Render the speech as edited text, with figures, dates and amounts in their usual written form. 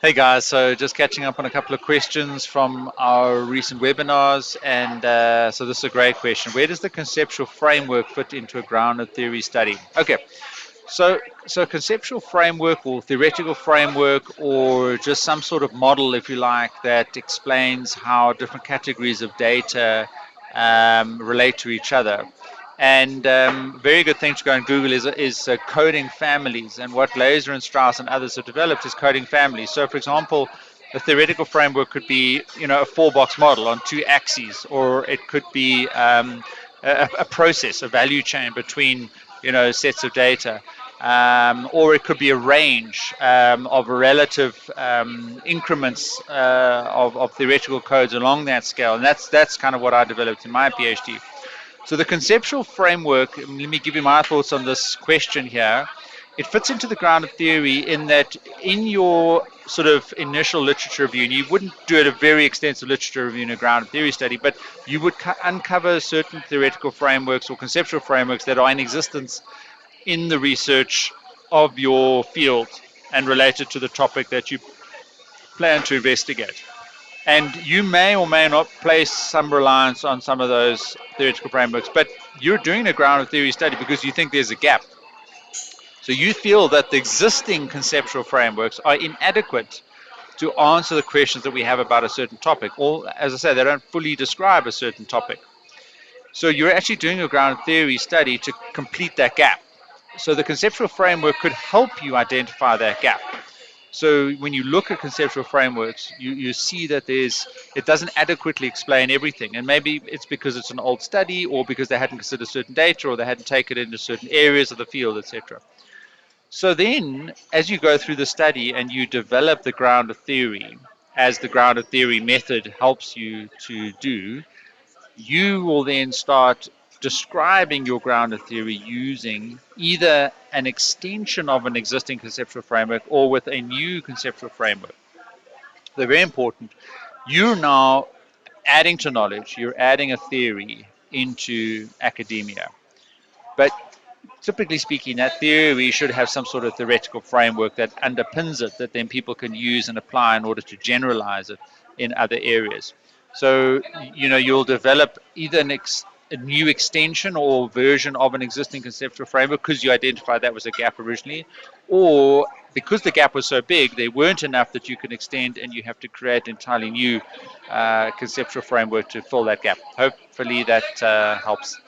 Hey guys, so just catching up on a couple of questions from our recent webinars, and so this is a great question. Where does the conceptual framework fit into a grounded theory study? Okay, so conceptual framework or theoretical framework or just some sort of model, if you like, that explains how different categories of data relate to each other. And very good thing to go and Google is coding families. And what Laser and Strauss and others have developed is coding families. So, for example, a theoretical framework could be, a four-box model on two axes, or it could be a process, a value chain between, sets of data. Or it could be a range of relative increments of theoretical codes along that scale. And that's kind of what I developed in my PhD. So the conceptual framework, let me give you my thoughts on this question here. It fits into the grounded theory in that in your sort of initial literature review, and you wouldn't do it a very extensive literature review in a grounded theory study, but you would uncover certain theoretical frameworks or conceptual frameworks that are in existence in the research of your field and related to the topic that you plan to investigate. And you may or may not place some reliance on some of those theoretical frameworks, but you're doing a grounded theory study because you think there's a gap. So you feel that the existing conceptual frameworks are inadequate to answer the questions that we have about a certain topic. Or, as I say, they don't fully describe a certain topic. So you're actually doing a grounded theory study to complete that gap. So the conceptual framework could help you identify that gap. So when you look at conceptual frameworks, you see that it doesn't adequately explain everything. And maybe it's because it's an old study or because they hadn't considered certain data or they hadn't taken it into certain areas of the field, etc. So then, as you go through the study and you develop the grounded theory, as the grounded theory method helps you to do, you will then start describing your grounded theory using either an extension of an existing conceptual framework or with a new conceptual framework. They're very important. You're now adding to knowledge, you're adding a theory into academia. But typically speaking, that theory should have some sort of theoretical framework that underpins it, that then people can use and apply in order to generalize it in other areas. So, you'll develop either a new extension or version of an existing conceptual framework because you identified that was a gap originally, or because the gap was so big, there weren't enough that you can extend and you have to create an entirely new conceptual framework to fill that gap. Hopefully that helps.